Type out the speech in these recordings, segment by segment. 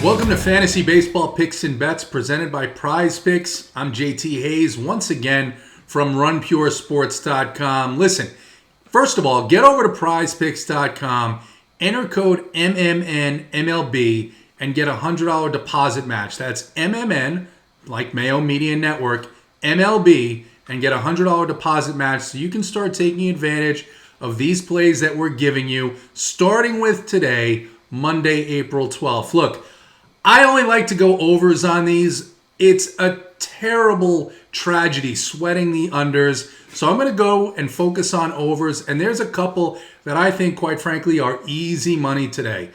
Welcome to Fantasy Baseball Picks and Bets presented by Prize Picks. I'm JT Hayes once again from RunPureSports.com. Listen, first of all, get over to PrizePicks.com, enter code MMNMLB, and get a $100 deposit match. That's MMN, like Mayo Media Network, MLB, and get a $100 deposit match so you can start taking advantage of these plays that we're giving you, starting with today, Monday, April 12th. Look, I only like to go overs on these. It's a terrible tragedy sweating the unders. So I'm going to go and focus on overs. And there's a couple that I think, quite frankly, are easy money today.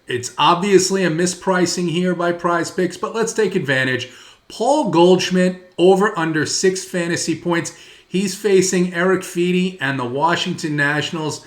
It's obviously a mispricing here by Prize Picks, but let's take advantage. Paul Goldschmidt over under 6 fantasy points. He's facing Eric Feedy and the Washington Nationals.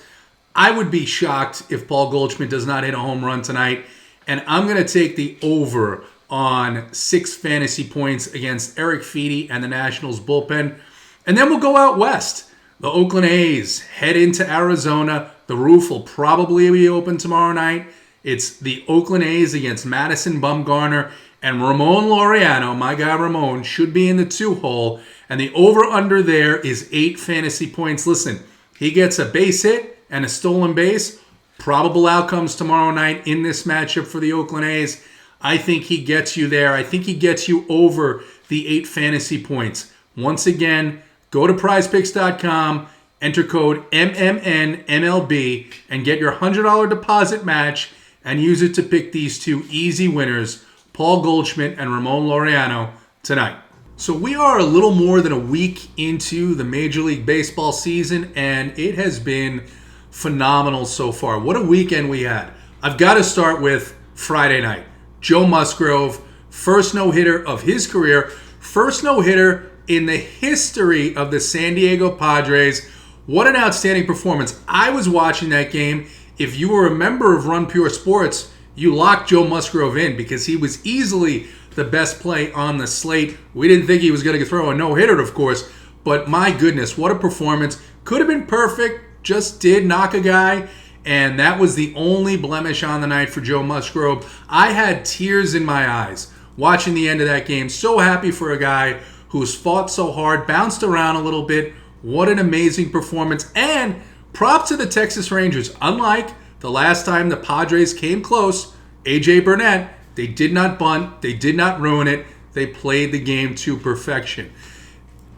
I would be shocked if Paul Goldschmidt does not hit a home run tonight. And I'm going to take the over on 6 fantasy points against Eric Feedy and the Nationals bullpen. And then we'll go out west. The Oakland A's head into Arizona. The roof will probably be open tomorrow night. It's the Oakland A's against Madison Bumgarner. And Ramon Laureano, my guy Ramon, should be in the 2-hole. And the over-under there is 8 fantasy points. Listen, he gets a base hit and a stolen base. Probable outcomes tomorrow night in this matchup for the Oakland A's. I think he gets you there. I think he gets you over the 8 fantasy points. Once again, go to prizepicks.com, enter code MMNMLB, and get your $100 deposit match and use it to pick these 2 easy winners, Paul Goldschmidt and Ramon Laureano, tonight. So we are a little more than a week into the Major League Baseball season, and it has been phenomenal so far. What a weekend we had. I've got to start with Friday night. Joe Musgrove, first no-hitter of his career, first no-hitter in the history of the San Diego Padres. What an outstanding performance. I was watching that game. If you were a member of Run Pure Sports, you locked Joe Musgrove in because he was easily the best play on the slate. We didn't think he was going to throw a no-hitter, of course, but my goodness, what a performance. Could have been perfect. Just did knock a guy, and that was the only blemish on the night for Joe Musgrove. I had tears in my eyes watching the end of that game. So happy for a guy who's fought so hard, bounced around a little bit. What an amazing performance. And prop to the Texas Rangers. Unlike the last time the Padres came close, A.J. Burnett, they did not bunt. They did not ruin it. They played the game to perfection.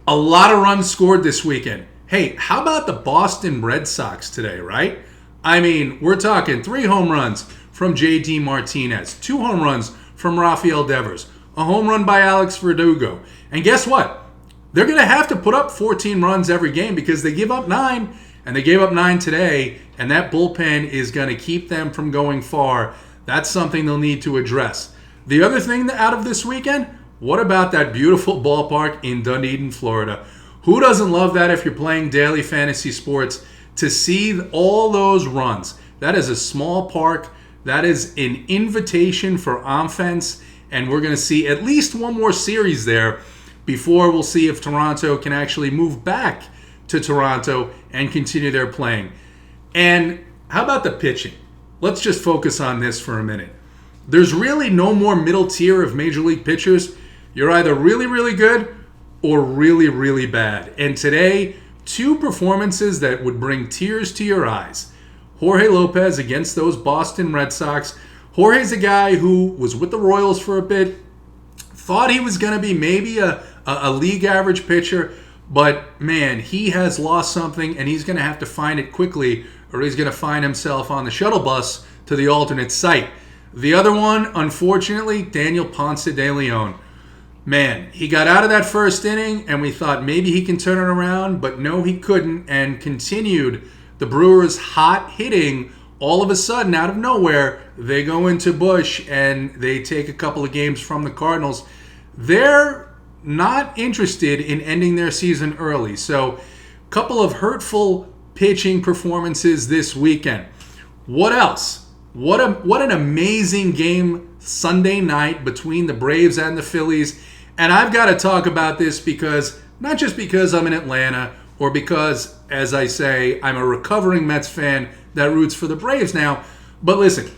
A lot of runs scored this weekend. Hey, how about the Boston Red Sox today, right? I mean, we're talking 3 home runs from J.D. Martinez, 2 home runs from Rafael Devers, a home run by Alex Verdugo. And guess what? They're going to have to put up 14 runs every game because they give up 9, and they gave up 9 today, and that bullpen is going to keep them from going far. That's something they'll need to address. The other thing out of this weekend, what about that beautiful ballpark in Dunedin, Florida? Who doesn't love that if you're playing daily fantasy sports to see all those runs? That is a small park. That is an invitation for offense. And we're going to see at least one more series there before we'll see if Toronto can actually move back to Toronto and continue their playing. And how about the pitching? Let's just focus on this for a minute. There's really no more middle tier of Major League pitchers. You're either really, really good or really, really bad. And today, 2 performances that would bring tears to your eyes. Jorge Lopez against those Boston Red Sox. Jorge's a guy who was with the Royals for a bit, thought he was going to be maybe a league average pitcher, but man, he has lost something and he's going to have to find it quickly or he's going to find himself on the shuttle bus to the alternate site. The other one, unfortunately, Daniel Ponce de Leon. Man, he got out of that first inning, and we thought maybe he can turn it around, but no, he couldn't, and continued the Brewers' hot hitting. All of a sudden, out of nowhere, they go into Busch, and they take a couple of games from the Cardinals. They're not interested in ending their season early, so a couple of hurtful pitching performances this weekend. What else? What an amazing game Sunday night between the Braves and the Phillies. And I've got to talk about this because, not just because I'm in Atlanta or because, as I say, I'm a recovering Mets fan that roots for the Braves now, but listen,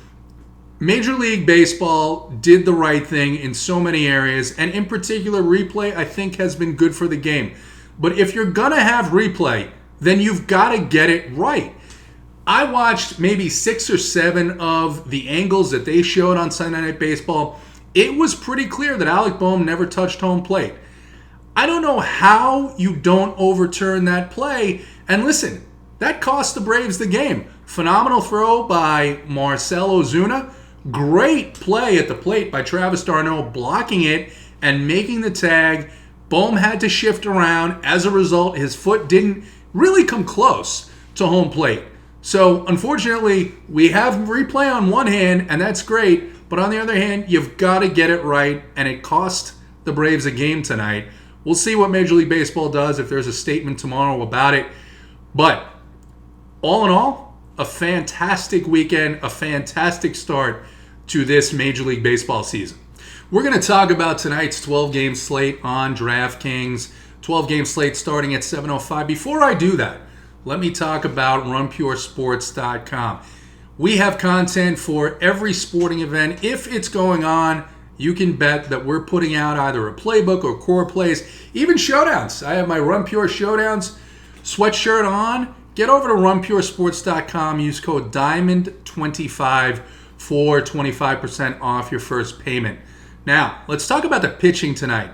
Major League Baseball did the right thing in so many areas, and in particular, replay, I think, has been good for the game. But if you're going to have replay, then you've got to get it right. I watched maybe 6 or 7 of the angles that they showed on Sunday Night Baseball. It was pretty clear that Alec Boehm never touched home plate. I don't know how you don't overturn that play. And listen, that cost the Braves the game. Phenomenal throw by Marcell Ozuna. Great play at the plate by Travis d'Arnaud, blocking it and making the tag. Boehm had to shift around. As a result, his foot didn't really come close to home plate. So, unfortunately, we have replay on one hand, and that's great. But on the other hand, you've got to get it right, and it cost the Braves a game tonight. We'll see what Major League Baseball does, if there's a statement tomorrow about it. But all in all, a fantastic weekend, a fantastic start to this Major League Baseball season. We're going to talk about tonight's 12-game slate on DraftKings. 12-game slate starting at 7:05. Before I do that, let me talk about RunPureSports.com. We have content for every sporting event. If it's going on, you can bet that we're putting out either a playbook or core plays, even showdowns. I have my Run Pure Showdowns sweatshirt on. Get over to RunPureSports.com. Use code DIAMOND25 for 25% off your first payment. Now, let's talk about the pitching tonight.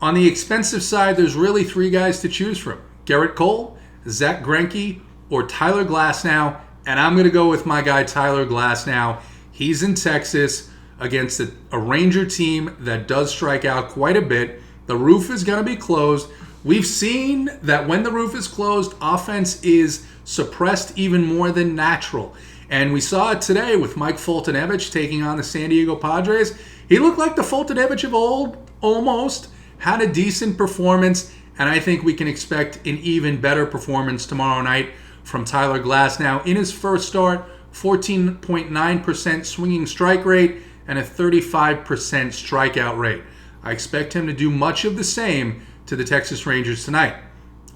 On the expensive side, there's really 3 guys to choose from. Garrett Cole, Zach Greinke, or Tyler Glasnow. And I'm going to go with my guy Tyler Glasnow. He's in Texas against a Ranger team that does strike out quite a bit. The roof is going to be closed. We've seen that when the roof is closed, offense is suppressed even more than natural. And we saw it today with Mike Foltynewicz taking on the San Diego Padres. He looked like the Foltynewicz of old, almost. Had a decent performance, and I think we can expect an even better performance tomorrow night from Tyler Glasnow. In his first start, 14.9% swinging strike rate and a 35% strikeout rate. I expect him to do much of the same to the Texas Rangers tonight.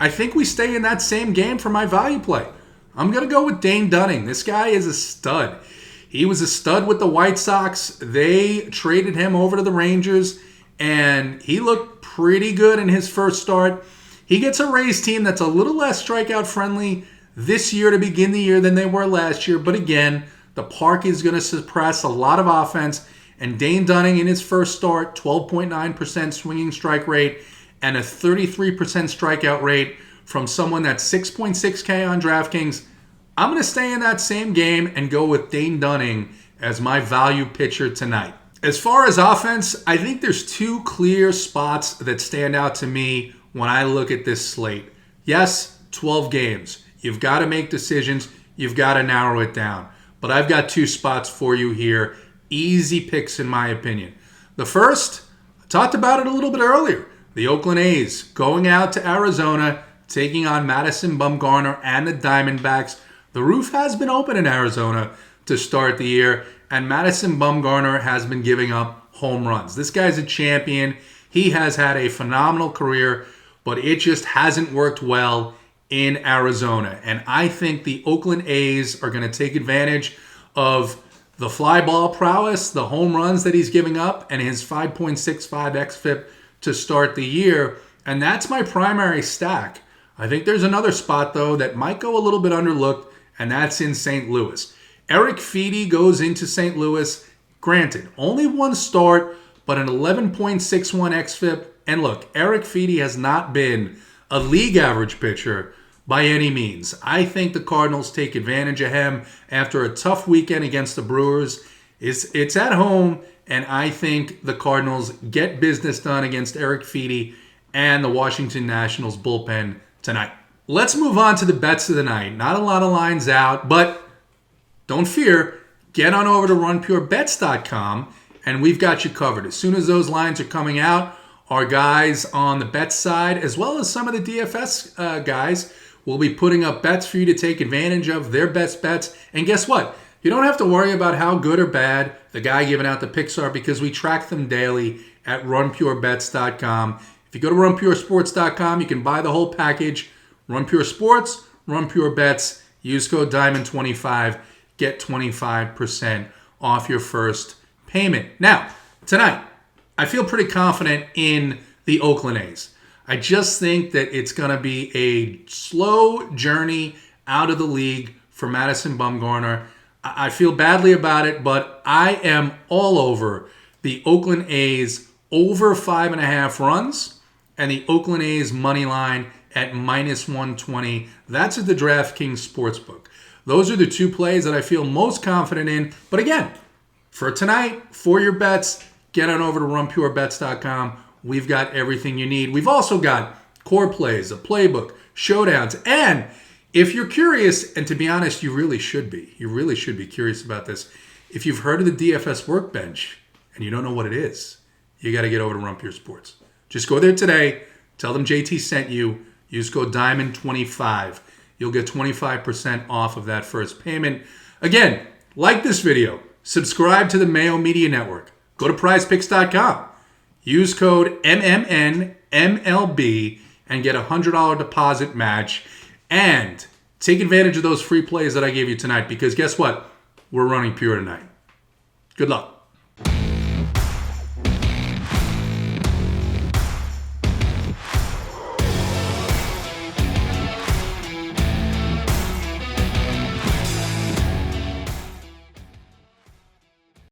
I think we stay in that same game for my value play. I'm going to go with Dane Dunning. This guy is a stud. He was a stud with the White Sox. They traded him over to the Rangers, and he looked pretty good in his first start. He gets a Rays team that's a little less strikeout friendly this year to begin the year than they were last year. But again, the park is going to suppress a lot of offense. And Dane Dunning in his first start, 12.9% swinging strike rate and a 33% strikeout rate from someone that's 6.6K on DraftKings. I'm going to stay in that same game and go with Dane Dunning as my value pitcher tonight. As far as offense, I think there's 2 clear spots that stand out to me when I look at this slate. Yes, 12 games. You've got to make decisions. You've got to narrow it down. But I've got 2 spots for you here. Easy picks in my opinion. The first, I talked about it a little bit earlier. The Oakland A's going out to Arizona, taking on Madison Bumgarner and the Diamondbacks. The roof has been open in Arizona to start the year, and Madison Bumgarner has been giving up home runs. This guy's a champion. He has had a phenomenal career, but it just hasn't worked well in Arizona. And I think the Oakland A's are going to take advantage of the fly ball prowess, the home runs that he's giving up, and his 5.65 xFIP to start the year. And that's my primary stack. I think there's another spot, though, that might go a little bit underlooked, and that's in St. Louis. Eric Feedy goes into St. Louis. Granted, only 1 start, but an 11.61 xFIP. And look, Eric Feedy has not been a league average pitcher by any means. I think the Cardinals take advantage of him after a tough weekend against the Brewers. It's at home, and I think the Cardinals get business done against Eric Feedy and the Washington Nationals bullpen tonight. Let's move on to the bets of the night. Not a lot of lines out, but don't fear. Get on over to runpurebets.com, and we've got you covered. As soon as those lines are coming out, our guys on the bet side, as well as some of the DFS guys, will be putting up bets for you to take advantage of, their best bets. And guess what? You don't have to worry about how good or bad the guy giving out the picks are, because we track them daily at runpurebets.com. If you go to runpuresports.com, you can buy the whole package. Run Pure Sports, Run Pure Bets. Use code DIAMOND25. Get 25% off your first payment. Now, tonight, I feel pretty confident in the Oakland A's. I just think that it's going to be a slow journey out of the league for Madison Bumgarner. I feel badly about it, but I am all over the Oakland A's over 5.5 runs and the Oakland A's money line at -120. That's at the DraftKings Sportsbook. Those are the two plays that I feel most confident in. But again, for tonight, for your bets, get on over to runpurebets.com. We've got everything you need. We've also got core plays, a playbook, showdowns, and if you're curious, and to be honest, you really should be curious about this. If you've heard of the DFS workbench and you don't know what it is, you got to get over to Run Pure Sports. Just go there today, tell them JT sent you, use code DIAMOND25. You'll get 25% off of that first payment. Again, like this video, subscribe to the Mayo Media Network. Go to prizepicks.com. Use code MMNMLB and get a $100 deposit match. And take advantage of those free plays that I gave you tonight because guess what? We're running pure tonight. Good luck.